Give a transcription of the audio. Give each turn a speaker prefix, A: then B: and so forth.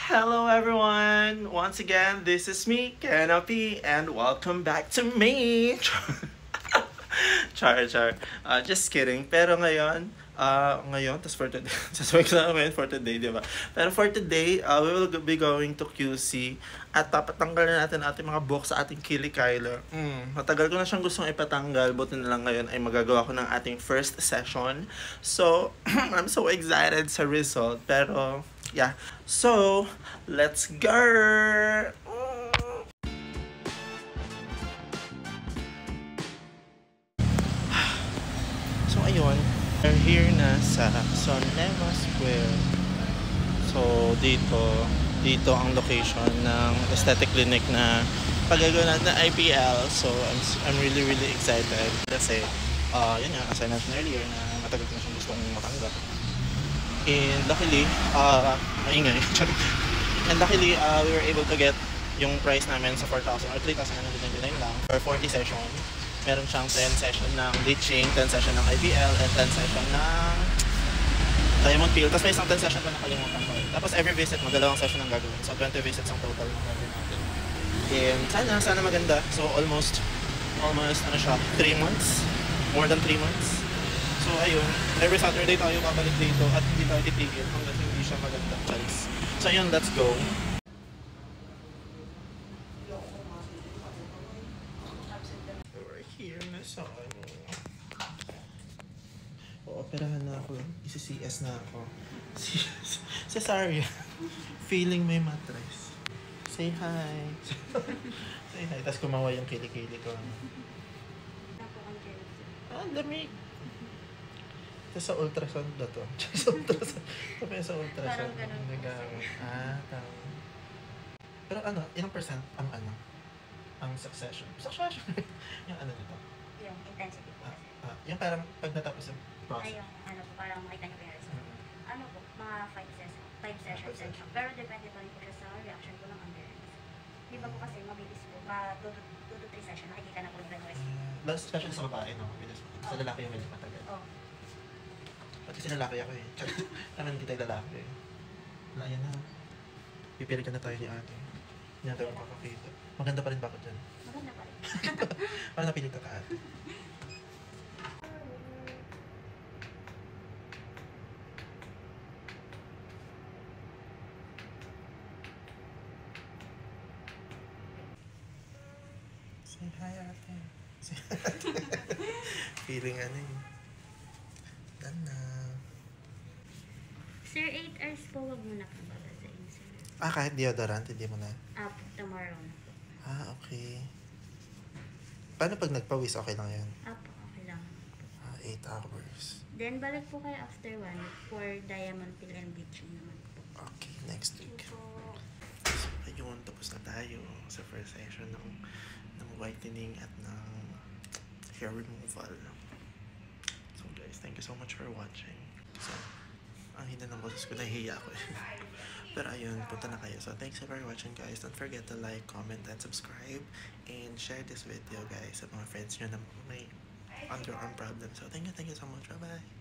A: Hello everyone! Once again, this is me, Canopy, and welcome back to me! Char. Just kidding. Pero ngayon, tas for today, sasabihin ko na ngayon for today, di ba? Pero for today, we will be going to QC at papatanggal na natin ating mga buhok sa ating Kili Kyler. Matagal ko na siyang gustong ipatanggal, buti na lang ngayon ay magagawa ko ng ating first session. So, I'm so excited sa result. Pero, yeah. So, let's go! So ayun, we're here na sa Sonema Square. So dito ang location ng aesthetic clinic na paggagawa natin ng IPL. So I'm really excited kasi yun nga, as I mentioned earlier na matagal ko na siyang gustong matanggap. And luckily, maingay. And luckily, we were able to get yung price namin sa 4,000 or 3,999 lang for 40 session. Meron siyang 10 session ng bleaching, 10 session ng IPL, and 10 session ng diamond peel. Tapos may isang 10 session pa nakalimutan ko. Tapos every visit, magdalawang session ang gagawin. So 20 visits ang total ng gagawin natin. And sana maganda. So almost 3 months. More than 3 months. So ayun, every Saturday tayo babalik dito at hindi tayo titigil hanggang hindi siya maganda, guys. So ayun, let's go. We're here na sa operahan na ako. Isi-CS na ako. Cesaria. Feeling may mattress. Say hi. Say hi. Tapos kumawa yung kilikili ko. Lamig. Ito sa ultrasound na to. Sa ultrasound. Ito sa ultrasound. Tama. Pero ilang percent ang succession? Yung nito?
B: Yung intensity po.
A: Yung parang pag natapos yung process.
B: Ay, yung parang makita nyo kaya po, mga 5 sessions din siya. Pero depende pa rin po siya sa reaction po ng underarms. Di ba po kasi mabilis po, 2 to 3 session, nakikita na po nila yung result.
A: Last session sa babae, no? Sa lalaki yung medyo matagal. Pati sa lalaki ako eh. Naman hindi tayo lalaki eh. Wala, yan na. Pipilitan na tayo ni ate. Hindi na tayo makakakita. Maganda pa rin ba ako dyan?
B: Maganda pa rin.
A: Parang napilit ka ate. Say hi ate. Feeling eh. Done na.
B: Sir, 8 hours po, wag muna po babasain, sir.
A: Kahit deodorant, hindi mo na?
B: Tomorrow na po.
A: Okay. Paano pag nagpawis, okay lang yan?
B: Okay lang.
A: 8 hours.
B: Then, balik po kayo after 1 for diamond peel and bleaching naman po.
A: Okay, next week. So, ayun, tapos na tayo sa first session ng whitening at ng hair removal. So guys, thank you so much for watching. So, ang hina ng boses ko, nahihiya ko eh. Pero ayun, punta na kayo. So thanks for watching guys. Don't forget to like, comment, and subscribe. And share this video guys sa mga friends nyo na may underarm problem. So thank you so much. Bye-bye.